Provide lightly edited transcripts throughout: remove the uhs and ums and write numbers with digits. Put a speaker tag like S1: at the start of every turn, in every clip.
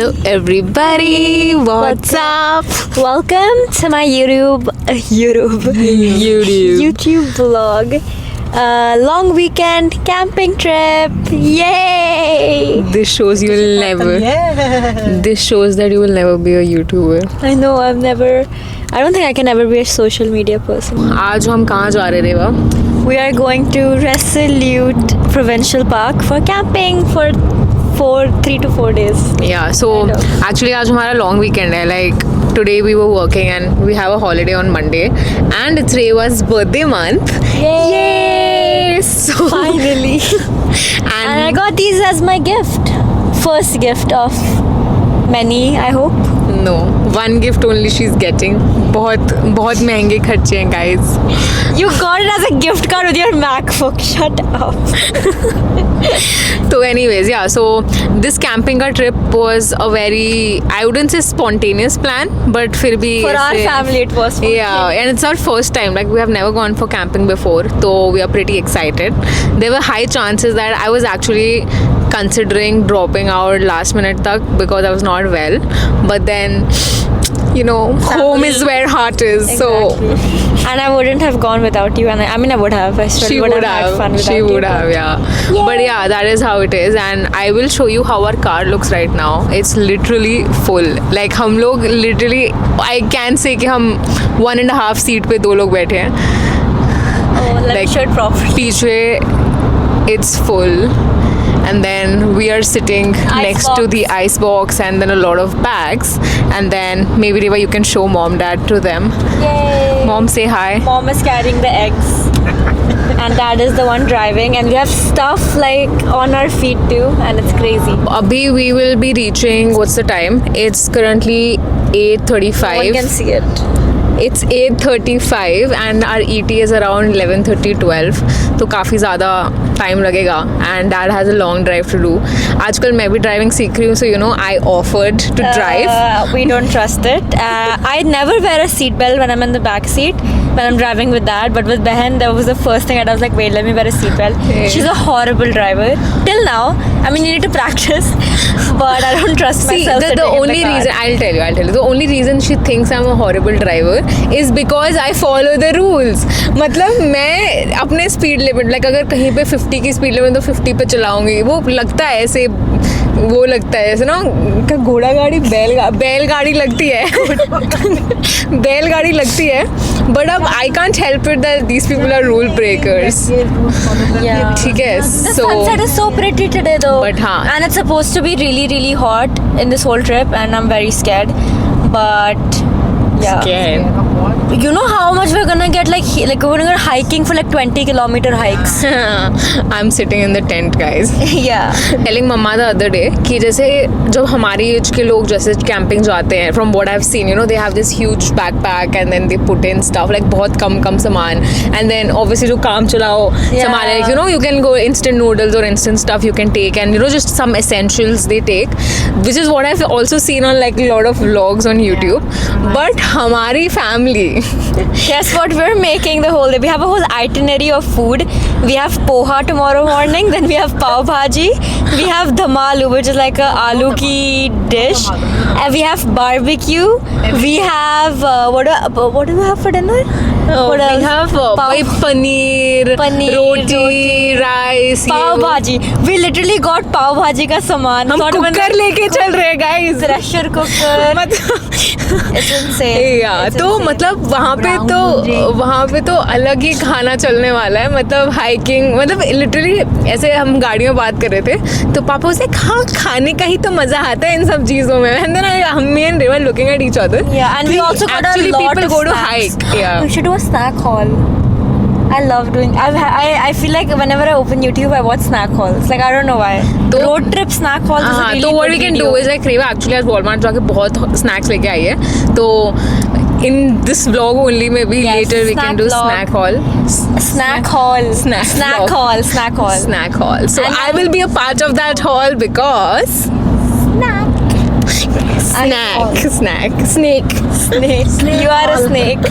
S1: Hello everybody, what's up?
S2: Welcome to my YouTube vlog. Long weekend camping trip. Yay!
S1: This shows that you will never be a YouTuber.
S2: I know I don't think I can ever be a social media person.
S1: आज हम कहाँ जा रहे रेवा?
S2: We are going to Resolute Provincial Park for camping for 3 to 4 days.
S1: Yeah, so
S2: Kind of.
S1: actually आज हमारा long weekend है. Like today we were working and we have a holiday on Monday and it's Reva's birthday month. Yay! So
S2: Finally. And I got these as my gift. First gift of many, I hope.
S1: no, one gift only she's getting. बहुत महंगे खर्चे हैं guys.
S2: You got it as a gift card with your MacBook. Shut up.
S1: So anyways, yeah, so this camping ka trip was a very, I wouldn't say spontaneous plan, but फिर भी
S2: For our
S1: ऐसे-
S2: family, it was.
S1: Yeah, and it's our first time. Like we have never gone for camping before, so we are pretty excited. There were high chances that I was actually considering dropping out last minute tak because I was not well. But then, you know, home is where heart is.
S2: Exactly. And I wouldn't have gone without you. And I mean, I would have. I still
S1: She
S2: would
S1: would
S2: have had fun
S1: have.
S2: without
S1: She
S2: you.
S1: would have, yeah. But yeah, that is how it is. And I will show you how our car looks right now. It's literally full. Like हम लोग literally, I can say कि हम 1.5 seat पे 2 लोग बैठे हैं.
S2: Oh, let me
S1: Like-
S2: show it properly.
S1: पीछे it's full. And then we are sitting next to the ice box and then a lot of bags. And then maybe Reva, you can show mom, dad to them.
S2: Yay.
S1: Mom, say hi.
S2: Mom is carrying the eggs. And dad is the one driving. And we have stuff like on our feet too. And it's crazy.
S1: Abhi we will be reaching, what's the time? It's currently
S2: No
S1: 8:35.
S2: one can see it.
S1: It's 8:35 and our ET is around 11:30, 12. तो काफ़ी ज़्यादा time लगेगा and dad has a long drive to do. आजकल मैं भी driving सीख रही हूँ, so you know I offered to drive.
S2: We don't trust it. I never wear a seat belt when I'm in the back seat when I'm driving with dad. But with Behan, that was the first thing I was like, wait, let me wear a seat belt.
S1: Yeah.
S2: She's a horrible driver. Till now. I mean, you need to practice. But I don't trust
S1: See,
S2: myself.
S1: the
S2: sitting in
S1: only
S2: the car.
S1: reason, I'll tell you, the only reason she thinks I'm a horrible driver is because I follow the rules. मतलब मैं अपने speed limit, like अगर कहीं पे 50 की speed limit तो 50 पे चलाऊंगी. वो लगता है ऐसे, वो लगता है ऐसे ना, क्या घोड़ा गाड़ी बैलगाड़ी लगती है. बैलगाड़ी लगती है. But अब I can't help it that these people are rule breakers.
S2: Yeah.
S1: ठीक है.
S2: The
S1: So
S2: sunset is so pretty today though.
S1: But हाँ.
S2: And it's supposed to be really, really hot in this whole trip. And I'm very scared. But yeah.
S1: scared.
S2: You know how much we're gonna get like we're gonna go hiking for like 20-kilometer hikes.
S1: I'm sitting in the tent, guys.
S2: Yeah.
S1: Telling मम्मा the other day कि जैसे जब हमारी as के लोग जैसे camping जाते हैं from what I have seen, you know, they have this huge backpack and then they put in stuff like बहुत कम सामान एंड देन ऑब्वियसली जो काम चलाओ सामान है, you know, you can go instant noodles और instant stuff you can take and you know just some essentials they take, which is what I have also seen on like lot of vlogs on YouTube. But हमारी family
S2: Guess what we're making the whole day? We have a whole itinerary of food. We have poha tomorrow morning. Then we have pav bhaji. We have dhamalu, which is like a aloo ki dish. And we have barbecue. We have what do we have for dinner? What
S1: we
S2: else?
S1: have
S2: Pav-
S1: paneer, roti, rice.
S2: Pav bhaji. We literally got pav bhaji ka saman.
S1: हम cooker लेके चल रहे हैं guys.
S2: Pressure cooker.
S1: मतलब
S2: It's insane. It's
S1: तो
S2: insane.
S1: मतलब वहाँ पे तो अलग ही खाना चलने वाला है. मतलब हाइकिंग, मतलब लिटरली ऐसे हम गाड़ियों में बात कर रहे थे तो पापा से खाने का ही तो मजा आता है इन सब चीजों में. And then हम me and Reva looking at each other.
S2: Yeah, and we also got
S1: actually
S2: a lot
S1: people
S2: of
S1: go to
S2: snacks.
S1: hike. Yeah.
S2: We should do a snack haul. I love doing. I feel like whenever I open YouTube, I watch snack hauls. Like I don't know why.
S1: तो-
S2: Road trip snack hauls is a
S1: हाँ,
S2: really
S1: तो what
S2: good
S1: we can
S2: video.
S1: do is like Reva actually आज Walmart जाके बहुत snacks लेके आई है. तो in this vlog only maybe
S2: Yes,
S1: later we
S2: snack
S1: can do
S2: vlog.
S1: snack haul.
S2: Snack haul.
S1: Snack
S2: Snack
S1: vlog.
S2: haul. Snack haul.
S1: Snack haul. So
S2: And
S1: I will be a part of that haul because snake.
S2: You are a snake.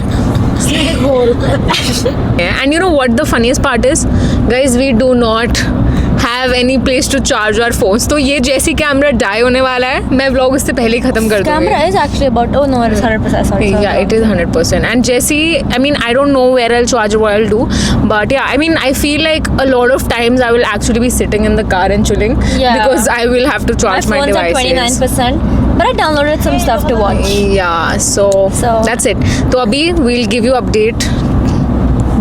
S1: Yeah, and you know what the funniest part is, guys, we do not have any place to charge our phones. तो ये जैसी camera die होने वाला है, मैं vlog उससे पहले ही खत्म कर दूँगी.
S2: Camera is actually about, oh no, it's 100%, sorry.
S1: Yeah, it is 100%. And Jessie, I mean, I don't know where I'll charge or what I'll do, but yeah, I mean, I feel like a lot of times I will actually be sitting in the car and chilling because I will have to charge my
S2: phone's
S1: devices.
S2: at 29%, but I downloaded some stuff to watch.
S1: Yeah, so that's it. तो अभी we'll give you update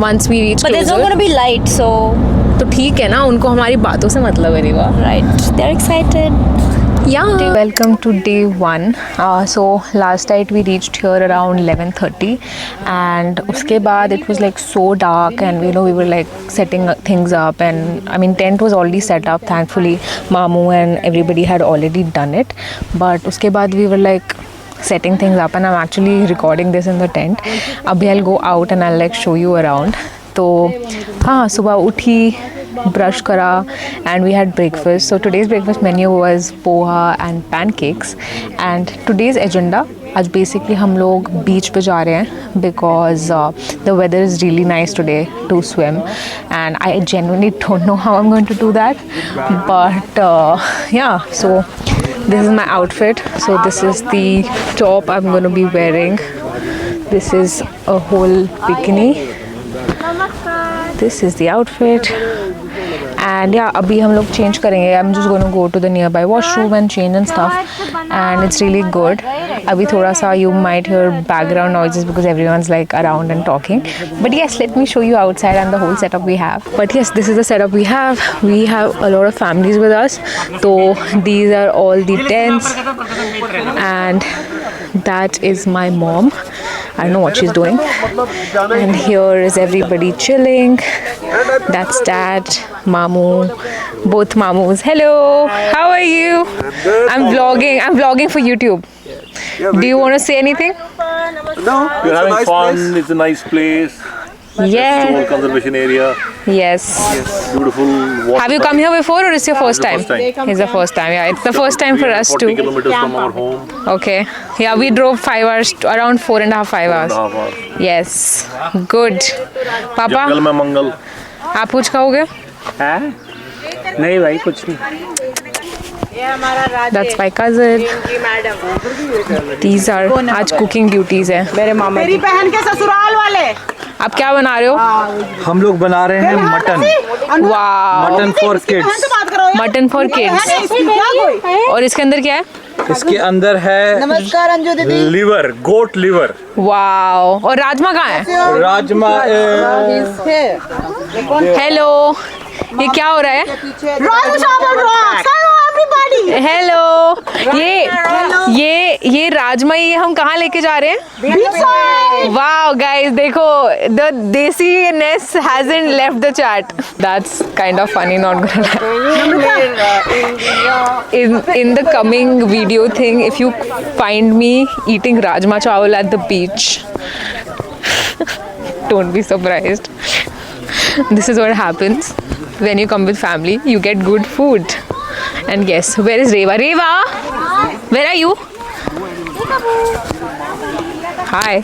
S1: once we reach
S2: But there's not
S1: closer.
S2: going to be light, so
S1: तो ठीक है ना, उनको हमारी बातों से मतलब है Riva.
S2: right, they're excited.
S1: Yeah. Welcome to day 1. So last night we reached here around 11:30, and उसके बाद it was like so dark, and you know we were like setting things up, and I mean tent was already set up. Thankfully, Mamu and everybody had already done it, but उसके बाद we were like setting things up, and I'm actually recording this in the tent. अभी I'll go out and I'll like show you around. तो हाँ, सुबह उठी, brush करा, and we had breakfast. So today's breakfast menu was poha and pancakes. And today's agenda, आज basically हम लोग बीच पे जा रहे हैं because the weather is really nice today to swim, and I genuinely don't know how I'm going to do that, but yeah, so this is my outfit. So this is the top I'm going to be wearing. This is a whole bikini. This is the outfit, and yeah, अभी हम लोग change करेंगे. I'm just going to go to the nearby washroom and change and stuff, and it's really good. अभी थोड़ा सा you might hear background noises because everyone's like around and talking, but yes, let me show you outside and the whole setup we have. But yes, this is the setup we have. We have a lot of families with us, so these are all the tents, and that is my mom. I don't know what she's doing. And here is everybody chilling. That's Dad, Mamu, both Mamus. Hello, how are you? I'm vlogging for YouTube. Do you want to say anything?
S3: No, you're having nice fun. Place. It's a nice place.
S1: Yeah.
S3: Small conservation area.
S1: Yes.
S3: Beautiful.
S1: Have you come here before, or is your first time? It's the first time. Yeah, it's the first time for us
S3: 40
S1: too.
S3: kilometers from our home.
S1: Okay. Yeah, we drove 5 hours, around 4.5, 5 hours.
S3: 4.5 hours.
S1: Yes. Good. Papa.
S3: जंगल में मंगल.
S1: आप कुछ कहोगे?
S4: हैं? नहीं भाई कुछ नहीं.
S1: That's my cousin. These are आज cooking duties है.
S4: मेरे मामा
S5: मेरी बहन के ससुराल वाले.
S1: आप क्या बना रहे हो?
S4: हम लोग बना रहे हैं मटन.
S1: वाह.
S4: Mutton for kids.
S1: Mutton for kids. और इसके अंदर क्या है?
S4: इसके अंदर है
S5: नमस्कार अंजू दीदी.
S4: लिवर, गोट लिवर.
S1: वाह. और राजमा कहाँ है?
S4: राजमा.
S1: हेलो. ये क्या हो रहा है? हेलो. ये राजमा ये हम कहाँ लेके जा रहे हैं? वाह गाइस देखो, the देसीनेस hasn't left the chat. That's kind of funny, not gonna lie. In the coming video thing, if you find me eating rajma chawal at the beach, don't be surprised. This is what happens when you come with family. You get good food. And guess where is Reva? Reva, where are you? Hi.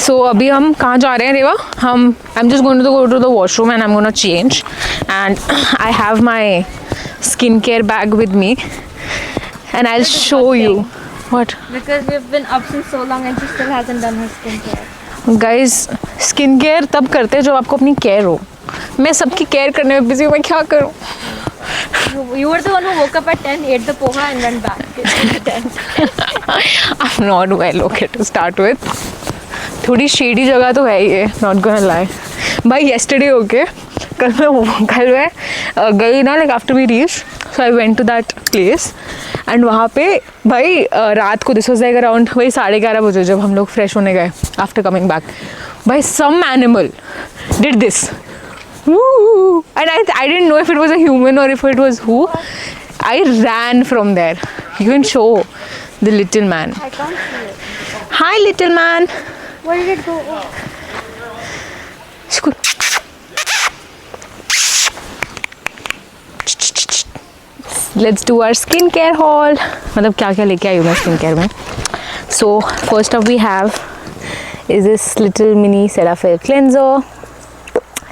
S1: So अभी हम कहाँ जा रहे हैं रेवा? I'm just going to go to the washroom and I'm going to change. And I have my skincare bag with me, and I'll show you. What?
S2: Because we've been up since so long and she still hasn't done her skincare.
S1: Guys skin care तब करते हैं जब आपको अपनी care हो. मैं सबकी care करने में बिजी हूँ, मैं क्या करूँ?
S2: You were the one who woke up at 10, ate the poha and went back to the tent.
S1: I'm not well okay to start with. थोड़ी शेडी जगह तो है ये, not gonna lie. भाई yesterday okay, कल मैं गई ना, like after we reached, so I went to that place, and वहाँ पे भाई रात को this was like around वही 11:30 बजे जब हम लोग फ्रेश होने गए after coming back, भाई some animal did this. Woo! And I didn't know if it was a human or if it was who. I ran from there. You can show the little man.
S2: I can't see it.
S1: Hi little man.
S2: Where did it go?
S1: Let's do our skincare haul. मतलब क्या क्या लेके आई हूँ मैं skincare में. So first up we have is this little mini Cetaphil cleanser.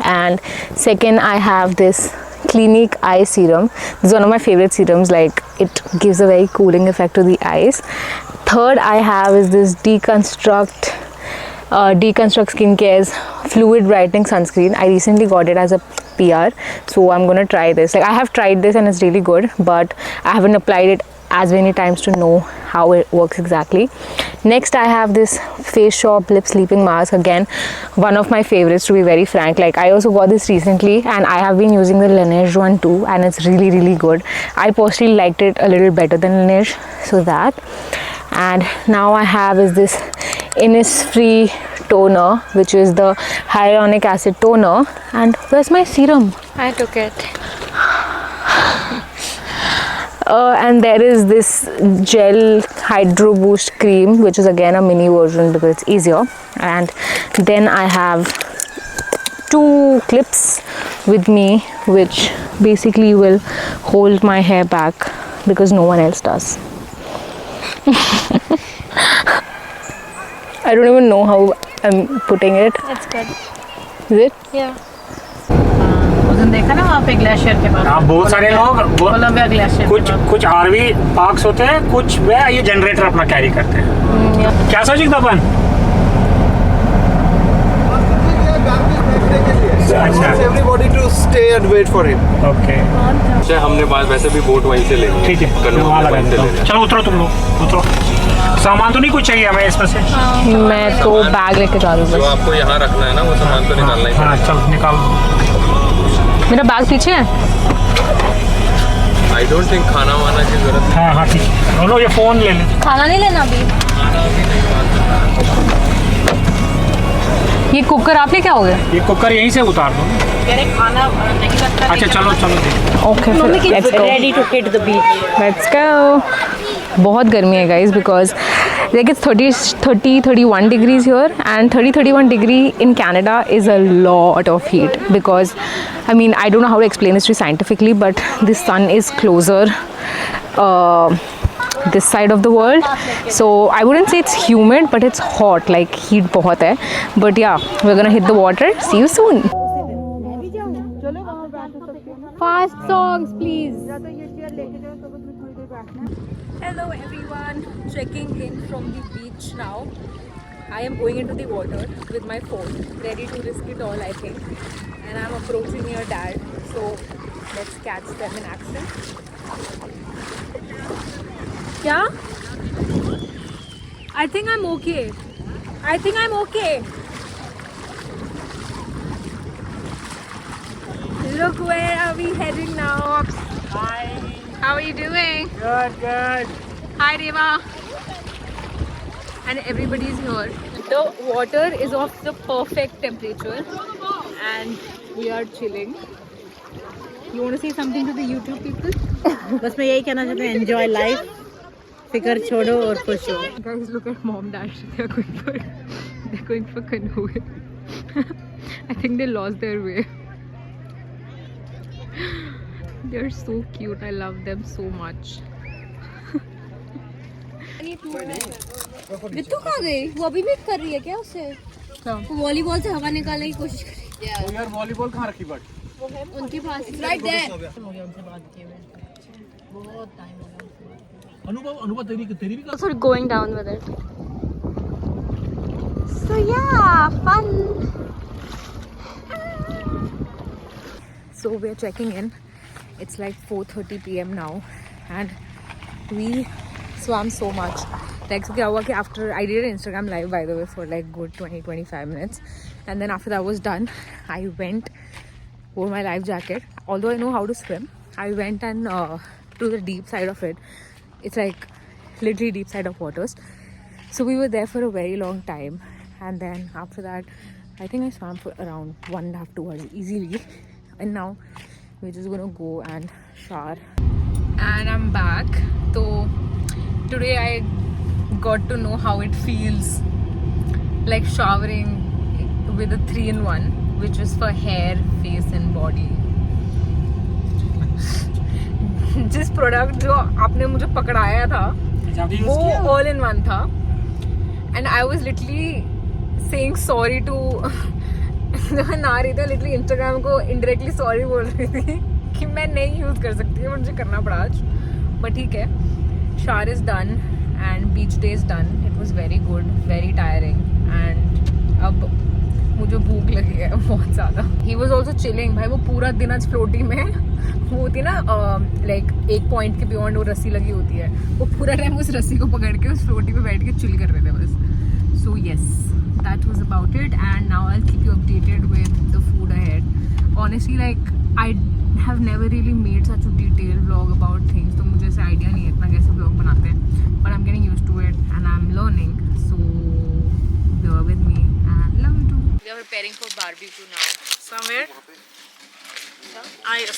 S1: And second, I have this Clinique eye serum. This is one of my favorite serums, like it gives a very cooling effect to the eyes. Third I have is this Deconstruct Skincare's fluid brightening sunscreen. I recently got it as a PR, so I'm gonna try this. Like I have tried this and it's really good, but I haven't applied it as many times to know how it works exactly. Next I have this Face Shop Lip Sleeping Mask. Again, one of my favorites, to be very frank. Like I also got this recently and I have been using the Laneige one too, and it's really good. I personally liked it a little better than Laneige, so that. And now I have is this Innisfree toner, which is the hyaluronic acid toner. And where's my serum?
S2: I took it.
S1: And there is this gel hydro boost cream, which is again a mini version because it's easier. And then I have 2 clips with me, which basically will hold my hair back because no one else does. I don't even know how I'm putting it.
S2: That's good.
S1: Is it?
S2: Yeah.
S5: उस दिन देखा ना वहाँ पे glacier के पास,
S6: हाँ बहुत सारे लोग
S5: कोलंबिया ग्लेशियर
S6: कुछ आरवी पार्क्स होते हैं, कुछ वे ये जनरेटर अपना कैरी करते हैं। क्या सोची तपन?
S4: Everybody to stay and wait for him.
S6: Okay
S7: हमने बात वैसे भी बोट वहीं से लेनी है।
S6: ठीक है, वहाँ लगा देता हूँ। चलो उतरो तुम लोग, उतरो। सामान तो नहीं कुछ चाहिए हमें इसमें से?
S1: मैं तो बैग लेके जा रही
S7: जो
S1: हूँ।
S7: आपको यहाँ रखना है ना वो सामान तो निकालना ही
S6: हाँ चल निकाल।
S1: मेरा बैग पीछे है।
S7: आई डोंट थिंक खाना वाना की जरूरत
S6: हाँ हाँ ठीक है, बोलो ये फ़ोन ले ले।
S2: खाना नहीं लेना अभी।
S1: ये कुकर आप लेके आओगे?
S6: ये कुकर यहीं से उतार दो।
S5: खाना नहीं लगता।
S6: अच्छा चलो चलो।
S1: Okay, let's go.
S5: Ready to hit the beach.
S1: Let's go. बहुत गर्मी है guys, because like it's 31 degrees here, and 31 degree in Canada is a lot of heat, because I mean, I don't know how to explain this to you scientifically, but the sun is closer this side of the world, so I wouldn't say it's humid, but it's hot, like heat बहुत है. But yeah, we're gonna hit the water. See you soon. Fast songs please. Hello everyone, checking in from the beach now. I am going into the water with my phone, ready to risk it all I think, and I'm approaching your dad, so let's catch them in action. Yeah? I think I'm okay. I think I'm okay. Look, where are we heading now? Hi. How are you doing?
S6: Good good.
S1: Hi Reva. And everybody's here. The water is of the perfect temperature and we are chilling. You want to say something to the YouTube people?
S5: बस मैं यही कहना चाहती हूँ, enjoy life, फिकर छोड़ो और खुश हो।
S1: Guys, look at mom, dad. They're going for canoeing. I think they lost their way. They're so cute. I love them so much.
S2: Bittu कहाँ गई? वो अभी भी कर रही है क्या उसे? वो वॉलीबॉल से हवा निकालने की कोशिश कर रही है।
S4: यार वॉलीबॉल कहाँ रखी बट?
S2: उनके पास राइट देयर।
S4: अनुभव तेरी भी
S2: Also going down with it. So yeah, fun.
S1: So we're checking in. It's like 4:30 p.m. now and we swam so much. Like, so kya hua ki after I did an Instagram live, by the way, for like good 20-25 minutes, and then after that was done, I went, wore my life jacket. Although I know how to swim, I went and to the deep side of it. It's like literally deep side of waters. So we were there for a very long time, and then after that I think I swam for around 1.5-2 hours easily, and now we're just gonna go and shower. And I'm back. So today I got to know how it feels like showering with a 3-in-1, which is for hair, face and body. जिस product जो आपने मुझे पकड़ाया था वो all in one था, and I was literally saying sorry to जब मैं नहा रही थी लिटरली इंस्टाग्राम को इनडायरेक्टली सॉरी बोल रही थी कि मैं नहीं यूज़ कर सकती, मुझे करना पड़ा आज, बट ठीक है. शार is done and beach day is done. It was very good, very tiring, and अब मुझे भूख लगी है बहुत ज़्यादा. He was also chilling. भाई वो पूरा दिन आज फ्लोटी में वो होती है ना लाइक एक पॉइंट के बियॉन्ड वो रस्सी लगी होती है, वो पूरा टाइम उस रस्सी को पकड़ के उस फ्लोटी पे बैठ के चिल कर रहे थे बस. So yes, that was about it, and now I'll keep you updated with the food ahead. Honestly, like I have never really made such a detailed vlog about things, तो मुझे ऐसा idea नहीं है इतना कैसे vlog बनाते हैं, but I'm getting used to it and I'm learning, so bear with me and love you too. We are preparing for barbecue now.
S5: Somewhere.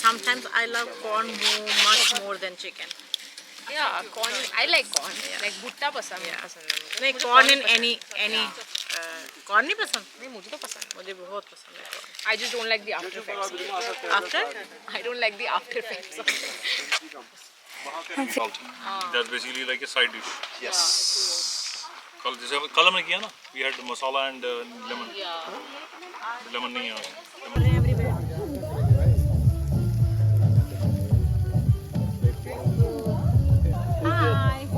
S5: Sometimes I love corn much more than chicken.
S1: Yeah, corn. I like corn. Like भुट्टा पसंद है मुझे.
S5: नहीं, corn in any corn नहीं पसंद.
S1: नहीं मुझे तो पसंद है.
S5: मुझे बहुत पसंद है corn.
S1: I just don't like the after effects.
S5: After?
S1: I don't like the after effects.
S3: That's basically like a side dish. Yes. कल हमने किया ना, we had masala and lemon. Lemon नहीं है.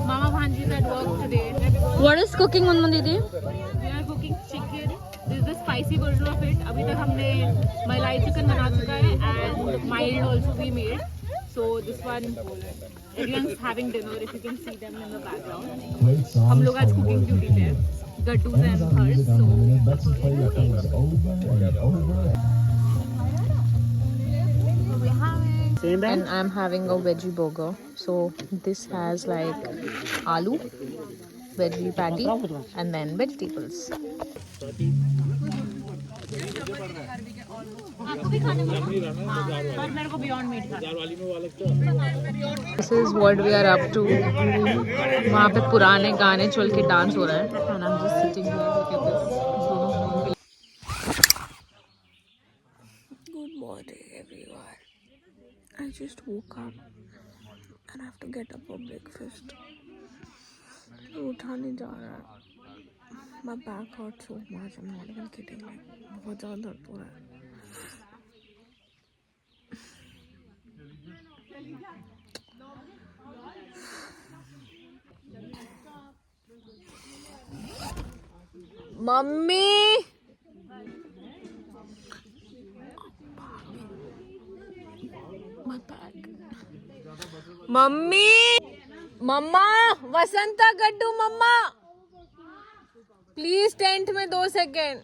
S1: Mama Bhanji is at work today.
S2: What is cooking, Munmun Didi?
S1: We are cooking chicken. This is the spicy version of it. अभी तक हमने मलाई chicken बना चुका है and mild also we made. So this one, everyone's having dinner. If you can see them in the background. हम लोग आज cooking duty पे हैं. Gaddus and hers. And I'm having a veggie burger. So this has like aloo, veggie patty, and then vegetables. This is what we are up to. वहाँ पे पुराने गाने चल के डांस हो रहा है. And I'm just sitting here. Look at this. Good morning, everyone. I just woke up and I have to get up for breakfast. उठा नहीं जा रहा है. My back hurts so much. I'm not even kidding. Like बहुत ज़्यादा दर्द हो रहा है. मम्मी मम्मी मम्मा वसंता गड्डू मम्मा प्लीज टेंट में 2 सेकेंड.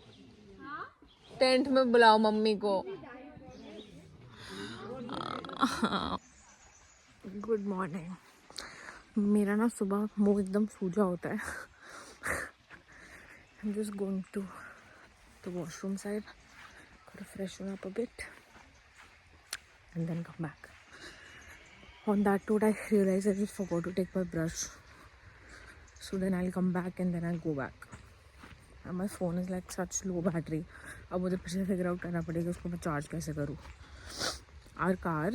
S1: टेंट में बुलाओ मम्मी को. Good morning. मेरा ना सुबह मुंह एकदम सूजा होता है. I'm just going to the washroom side, gotta freshen up a bit and then come back. On that note, I realized I just forgot to take my brush, so then I'll come back and then I'll go back. And my phone is like such low battery. अब मुझे फिर से figure out करना पड़ेगा उसको मैं charge कैसे करूँ. Our car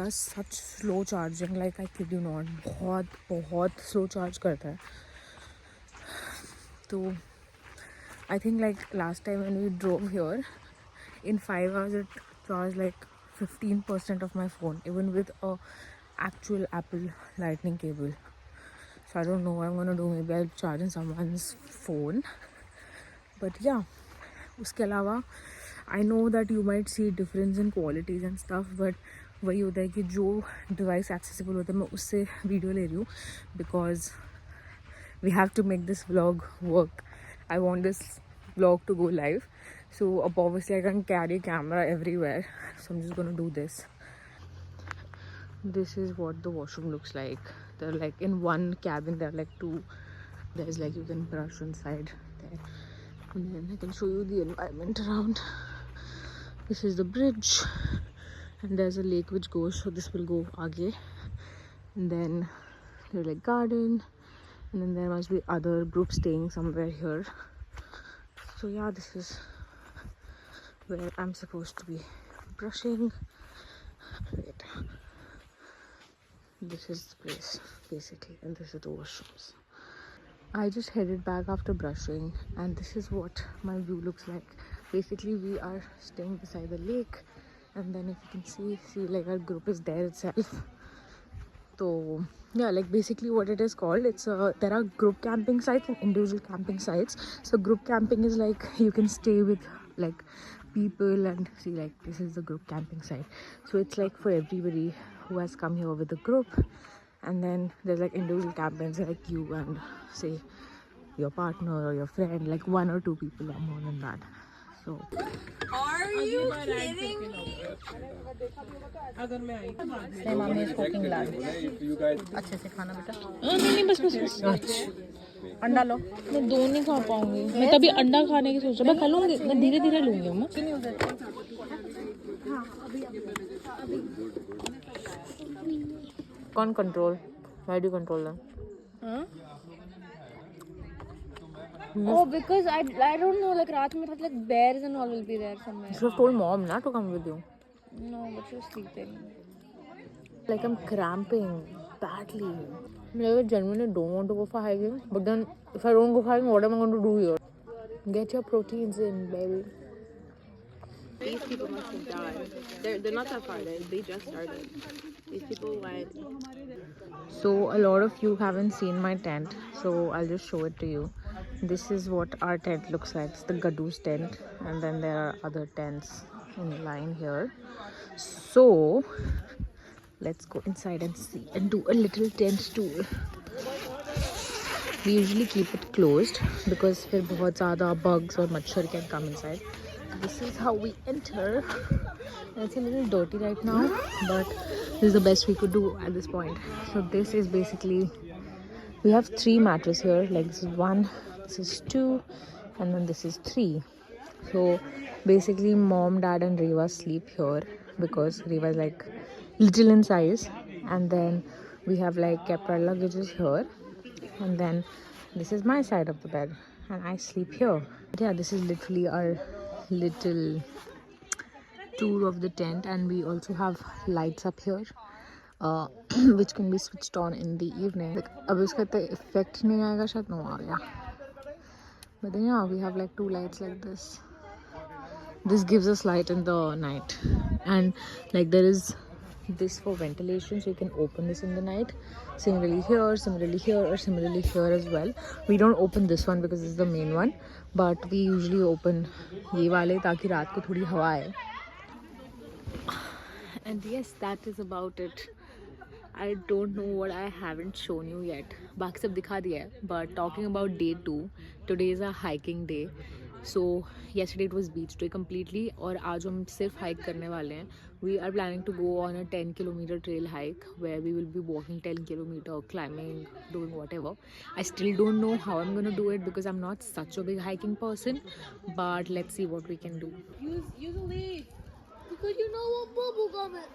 S1: does such slow charging, like I kid you not, बहुत slow charge करता है. So I think like last time when we drove here, in 5 hours it charged like 15% of my phone, even with a actual Apple lightning cable. So I don't know what I'm gonna do. Maybe I'll charge in someone's phone. But yeah, उसके अलावा I know that you might see difference in qualities and stuff, but वही होता है कि जो device accessible होता है मैं उससे video ले रही हूँ because we have to make this vlog work. I want this vlog to go live. So obviously I can't carry camera everywhere. So I'm just gonna do this. This is what the washroom looks like. They're like in one cabin. There are like 2. There's like you can brush inside there. And then I can show you the environment around. This is the bridge. And there's a lake which goes. So this will go aage. And then there's like garden. And then there must be other groups staying somewhere here. So yeah, this is where I'm supposed to be brushing. Wait. This is the place basically, and this is the washrooms. I just headed back after brushing, and this is what my view looks like basically we are staying beside the lake, and then if you can see like our group is there itself. So yeah, like basically what it is called, it's there are group camping sites and individual camping sites. So group camping is like you can stay with like people, and see like this is the group camping site. So it's like for everybody who has come here with a group. And then there's like individual campings like you and say your partner or your friend, like 1 or 2 people or more than that. So
S2: Are you kidding me?
S5: My mommy is cooking lal. अच्छे से खाना बेटा.
S1: नहीं बस
S5: अंडा लो.
S1: मैं 2 नहीं खा पाऊंगी. मैं तभी अंडा खाने की सोच रही हूँ. मैं खा लूंगी, मैं धीरे धीरे लूंगी अम्मा. कौन control? Why do you control them?
S2: Oh, because I don't know, like रात में like bears and all will be there somewhere.
S1: You should have told mom na to come with you.
S2: No, but she was sleeping.
S1: Like I'm cramping badly. I genuinely don't want to go for hiking, but then if I don't go hiking, what am I going to do here? Get your proteins in, baby.
S5: These people must have died. They're not that far. They just started. These people went.
S1: So a lot of you haven't seen my tent, so I'll just show it to you. This is what our tent looks like. It's the Gadoos tent, and then there are other tents in line here. So let's go inside and see and do a little tent tour. We usually keep it closed because फिर बहुत ज़्यादा bugs और मच्छर can come inside. This is how we enter. It's a little dirty right now, but this is the best we could do at this point. So this is basically, we have 3 mattresses here. Like this is 1, this is 2, and then this is 3. So basically mom, dad and Reva sleep here because Reva is like little in size. And then we have like kept our luggages here, and then this is my side of the bed and I sleep here. But yeah, this is literally our little tour of the tent, and we also have lights up here which can be switched on in the evening. Like, अब उसका तो effect नहीं आएगा शायद. No आ गया. But then yeah, we have like 2 lights like this. This gives us light in the night, and like there is this for ventilation, so you can open this in the night. Similarly here, similarly here, or similarly here as well. We don't open this one because this is the main one, but we usually open ये वाले ताकि रात को थोड़ी हवा आए. And yes, that is about it. I don't know what I haven't shown you yet. बाकी सब दिखा दिया है. But talking about day 2, today is a hiking day. So yesterday it was beach day completely, और आज हम सिर्फ hike करने वाले हैं. We are planning to go on a 10-kilometer trail hike where we will be walking 10 kilometer, climbing, doing whatever. I still don't know how I'm gonna do it because I'm not such a big hiking person. But let's see what we can do.
S2: Use a leaf. Because you know what bubble gum is.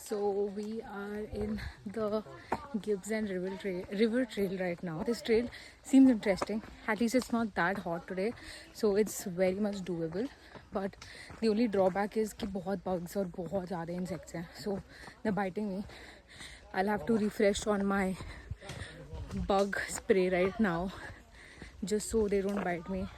S1: So we are in the Gibbs and River Trail right now. This trail seems interesting. At least it's not that hot today, so it's very much doable. But the only drawback is कि बहुत bugs और बहुत ज़्यादा insects हैं. So they're biting me. I'll have to refresh on my bug spray right now, just so they don't bite me.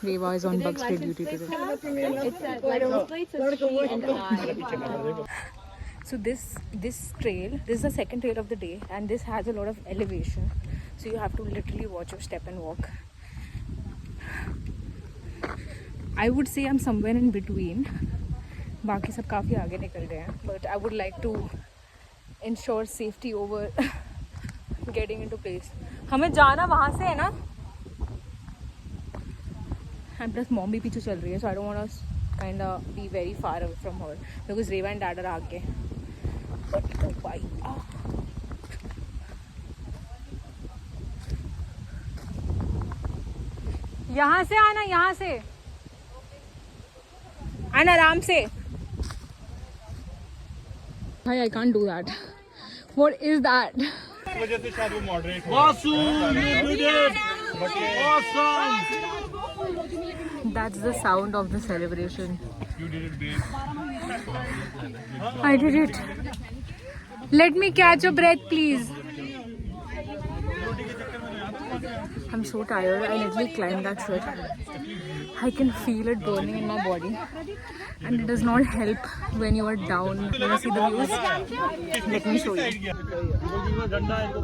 S1: Reva is on bug spray duty today. So this trail, this is the second trail of the day, and this has a lot of elevation, so you have to literally watch your step and walk. I would say I'm somewhere in between. बाकी सब काफ़ी आगे निकल गए हैं, but I would like to ensure safety over getting into place. हमें जाना वहाँ से है ना, and plus mom भी पीछे चल रही है, so I don't want to kind of be very far away from her because Reva and dad are आगे. But oh bhai, यहाँ से आना, यहाँ से आना आराम से. Bhai, I can't do that. What is that?
S3: इस वजह से शायद वो moderate
S1: That's the sound of the celebration.
S3: You did it big.
S1: I did it. Let me catch a breath, please. I'm so tired. I literally climbed that shit. I can feel it burning in my body. And it does not help when you are down. You want to see the views? Let me show you.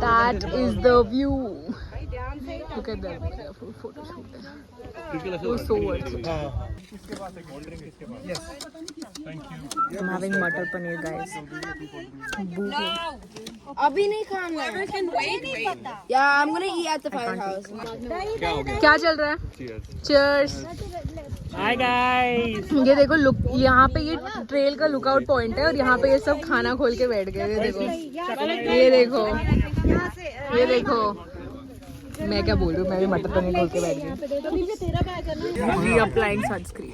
S1: That is the view. Look at that. Photo shoot. It was so worth it. I'm having matar paneer, guys.
S5: अभी नहीं खाना है. Yeah, I'm gonna eat at the firehouse.
S1: क्या चल रहा है? Cheers.
S6: Hi guys.
S1: ये देखो लुक, यहाँ पे ये ट्रेल का लुकआउट पॉइंट है और यहाँ पे ये सब खाना खोल के बैठ गए. ये देखो, ये देखो, ये देखो. मैं क्या बोल रही हूँ, मैं भी मटर पनीर खोल के बैठ गई. We applying sunscreen.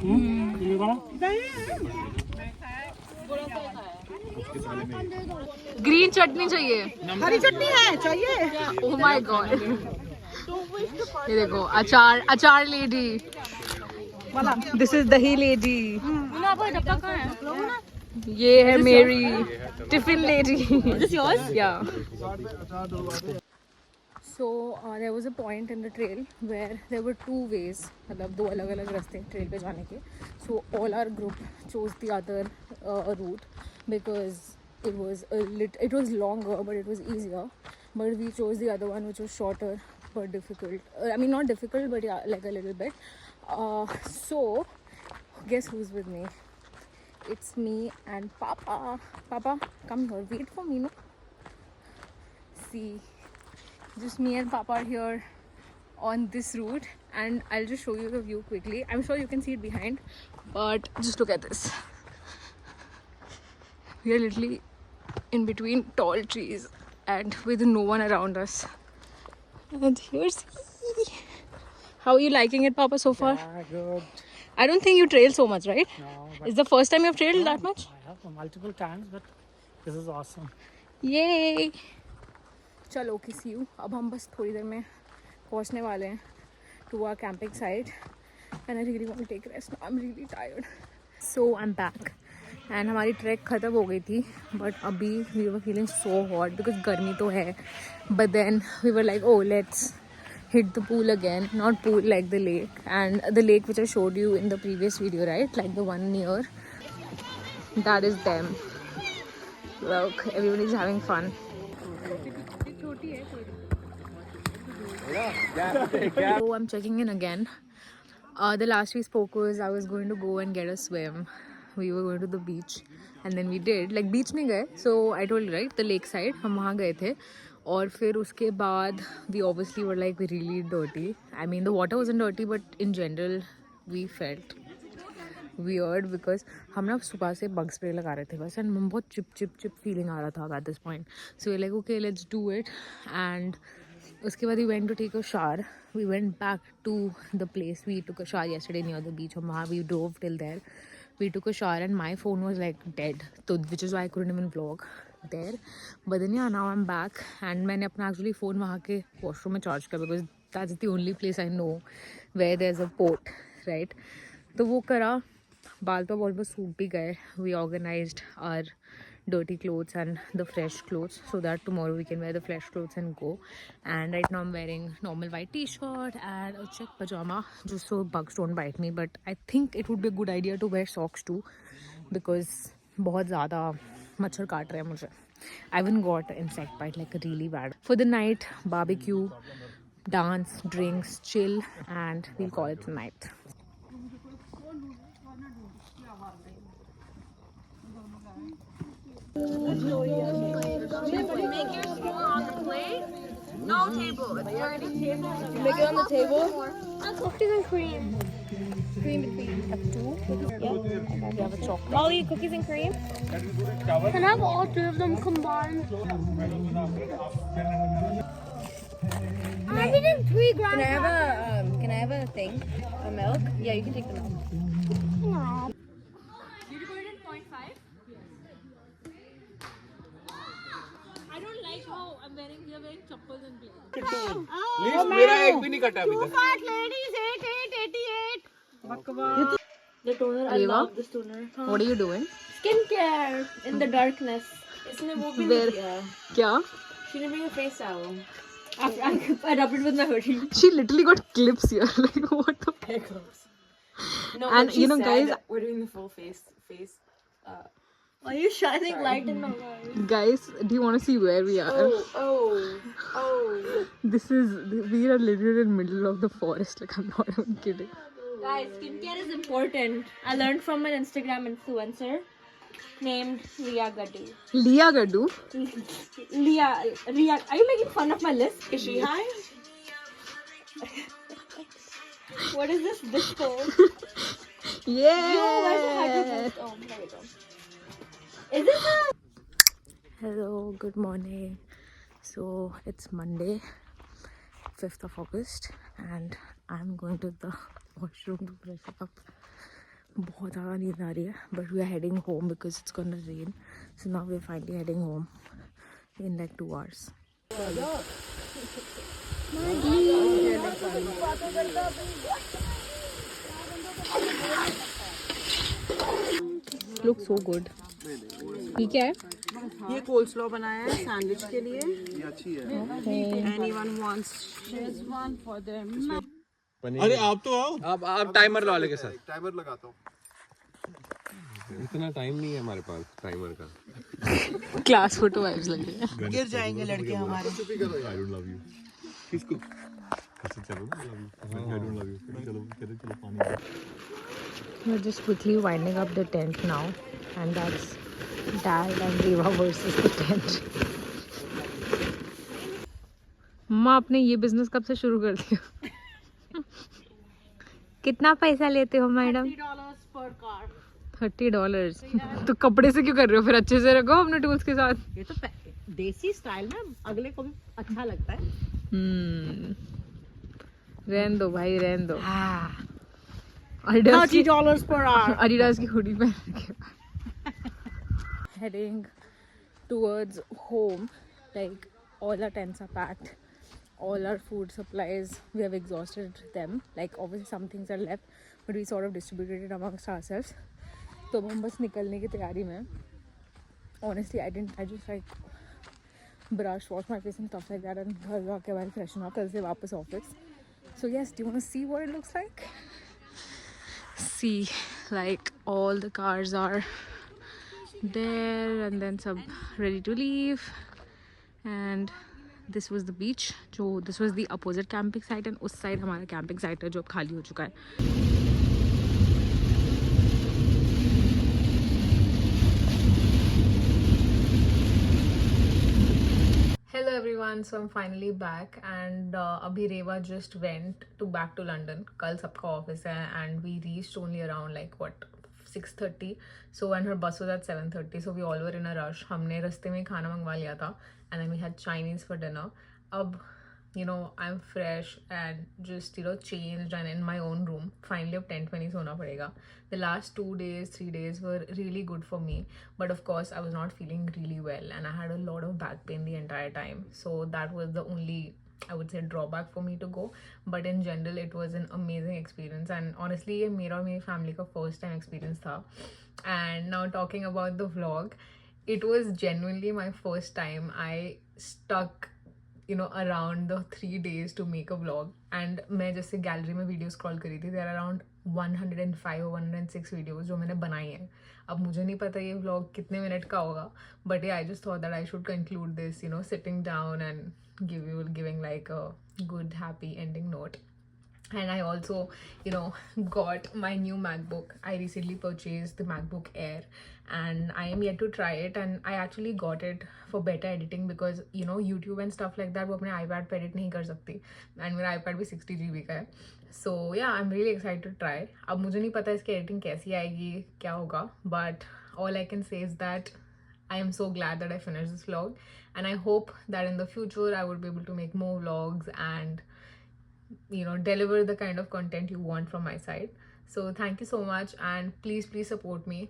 S1: ग्रीन चटनी चाहिए.
S5: हरी चटनी है चाहिए.
S1: Oh my god. ये देखो अचार, अचार लेडी. This is दही लेडी. ये है मेरी tiffin lady. Is this yours? Yeah. So there was a point in the trail where there were two ways, मतलब दो अलग अलग रास्ते ट्रेल पे जाने के. So all our group chose the other route because it was longer but it was easier. But we chose the other one which was shorter but difficult. I mean not difficult but yeah, like a little bit. So guess who's with me? It's me and Papa. Papa, come here. Wait for me, no? See. Just me and Papa are here on this route and I'll just show you the view quickly. I'm sure you can see it behind, but just look at this. We are literally in between tall trees and with no one around us. And here's how are you liking it, Papa, so far?
S6: Yeah, good.
S1: I don't think you trail so much, right?
S6: No, but
S1: It's the first time you've trailed that much?
S6: I have multiple times, but this is awesome.
S1: Yay! चलो किसी you अब हम बस थोड़ी देर में पहुंचने वाले हैं to our camping site and I really want to take rest. I am really tired. So I am back and हमारी ट्रैक ख़त्म हो गई थी बट अभी we were feeling so hot because गर्मी तो है. But then we were like oh let's hit the pool again, not pool like the lake, and the lake which I showed you in the previous video, right, like the one near, that is them. Look, everybody's having fun. So I'm checking in again. The last we spoke was I was going to go and get a swim. We were going to the beach and then we did, like beach नहीं गए, so I told you right, the lake side हम वहाँ गए थे. और फिर उसके बाद we obviously were like really dirty. I mean the water wasn't dirty but in general we felt weird because हम ना सुबह से bug spray लगा रहे थे बस and हम बहुत चिप feeling आ रहा था at this point. So we're like okay let's do it and उसके बाद we went to take a shower. We went back to the place we took a shower yesterday near the beach. हम वहाँ we drove till there. We took a shower and my phone was like dead, so which is why I couldn't even vlog there. But then yeah, now I'm back and मैंने अपना actually phone वहाँ के washroom में charge किया because that's the only place I know where there's a port, right? तो वो करा. बाल तो almost सूख भी गए. We organized our dirty clothes and the fresh clothes so that tomorrow we can wear the fresh clothes and go. And right now I'm wearing normal white t-shirt and a check pajama just so bugs don't bite me. But I think it would be a good idea to wear socks too because बहुत ज़्यादा मच्छर काट रहे हैं मुझे. I haven't got an insect bite like really bad. For the night, barbecue, dance, drinks, chill, and we'll call it a night.
S5: Make your spoon on the plate. No table. It's dirty. Make it on the table. Cookies and cream. Cream and cream. Have two? Yeah. We have a chocolate. I'll eat cookies and cream. Can I have all three of them combined? I'm eating 3 grams.
S2: Can I have a thing? A milk? Yeah, you can take the milk.
S1: Did you put it in 0.5? I don't like how I'm wearing here.
S4: Least मेरा एक भी नहीं कटा अभी तक.
S5: The toner, I love this toner.
S1: What are you doing?
S5: Skincare in the darkness. इसने वो भी नहीं किया.
S1: क्या?
S5: She didn't bring a face towel. After I rubbed it with my hoodie.
S1: She literally got clips here. Like what the?
S5: No,
S1: And
S5: but she
S1: you know,
S5: said
S1: guys-
S5: that we're doing the full face. Why are you shining light in my eyes?
S1: Guys, do you want to see where we are?
S5: Oh.
S1: We are literally in the middle of the forest. Like I'm not even kidding.
S5: Guys, skincare is important. I learned from an Instagram influencer named Ria Gaddu.
S1: Leah Gaddu.
S5: Ria, are you making fun of my list? Is she high? What is this disco?
S1: Yeah.
S5: Yo, where's the microphone? Oh, there we go. Is this a...
S1: Hello, good morning. So it's Monday, 5th of August, and I'm going to the washroom to brush up. बहुत ज़्यादा नींद आ रही है, but we are heading home because it's gonna rain. So now we're finally heading home in like 2 hours. Looks so good. ये क्या है?
S8: ये coleslaw बनाया है सैंडविच के लिए.
S4: ये अच्छी है.
S8: Anyone wants Szechuan for their
S4: अरे आप तो आओ.
S7: आप टाइमर लगा ले के साथ.
S4: टाइमर लगाता हूँ.
S7: इतना टाइम नहीं है हमारे पास टाइमर का.
S1: क्लास फोटो वाइब्स लग रही है.
S8: गिर जाएंगे लड़के हमारे.
S4: I don't love you. किसको? कैसे चलो ना love you. I don't love you. चलो पानी.
S1: We're just quickly winding up the tent now, and that's Dad and Reva versus the tent. मम्मा आपने ये बिजनेस कब से शुरू कर दिया? कितना पैसा लेते हो मैडम?
S8: $30 per car.
S1: $30. तो कपड़े से क्यों कर रहे हो? फिर अच्छे से रखो अपने टूल्स के साथ.
S8: ये तो देसी स्टाइल में अगले को भी अच्छा लगता है.
S1: रहन दो भाई, रहन दो.
S8: $30 per hour.
S1: Adidas की हुडी पहन के. Heading towards home, like all our tents are packed, all our food supplies, we have exhausted them. Like obviously some things are left, but we sort of distributed it amongst ourselves. तो हम बस निकलने की तैयारी में. Honestly, I just like brush, wash my face and stuff like that, and घर जाके बाहर freshen up. कल से वापस office. So yes, do you want to see what it looks like? See, like all the cars are there, and then some ready to leave, and this was the beach. This was the opposite camping site, and उस side हमारा camping site है जो अब खाली हो चुका है. Hello everyone, so I'm finally back, and abhi Reva just went back to London. कल सबका office है, and we reached only around like 6:30. So and her bus was at 7:30. So we all were in a rush. हमने रास्ते में खाना मंगवा लिया था, and then we had Chinese for dinner. अब I'm fresh and just changed and in my own room. Finally अब 10:20 सोना पड़ेगा. The last 3 days were really good for me, but of course I was not feeling really well, and I had a lot of back pain the entire time. So that was the only, I would say, drawback for me to go. But in general it was an amazing experience, and honestly ये मेरा और मेरी family का first time experience था. And now talking about the vlog, it was genuinely my first time. I stuck around the 3 days to make a vlog, and मैं जैसे gallery में video scroll करी थी, there are around 105 or 106 videos जो मैंने बनाई हैं. अब मुझे नहीं पता ये व्लॉग कितने मिनट का होगा, but yeah, I just thought that I should conclude this, sitting down and giving like a good happy ending note. And I also got my new MacBook. I recently purchased the MacBook Air, and I am yet to try it, and I actually got it for better editing because YouTube and stuff like that वो अपने iPad पे edit नहीं कर सकती, and मेरा iPad भी 60 GB का है. So yeah, I'm really excited to try. अब मुझे नहीं पता इसकी editing कैसी आएगी, क्या होगा, but all I can say is that I am so glad that I finished this vlog, and I hope that in the future I would be able to make more vlogs and deliver the kind of content you want from my side. So thank you so much, and please support me.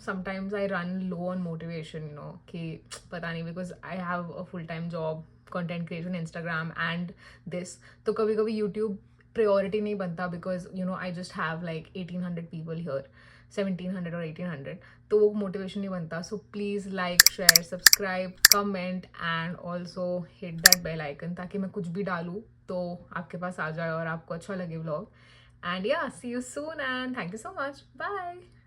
S1: Sometimes I run low on motivation, कि पता नहीं, because I have a full-time job, content creation Instagram and this, तो कभी कभी YouTube priority नहीं बनता because you know I just have like 1800 people here, 1700 और 1800, तो वो मोटिवेशन नहीं बनता. So please like, share, subscribe, comment and also hit that bell icon, ताकि मैं कुछ भी डालूँ तो आपके पास आ जाए और आपको अच्छा लगे vlog. And yeah, see you soon and thank you so much. Bye.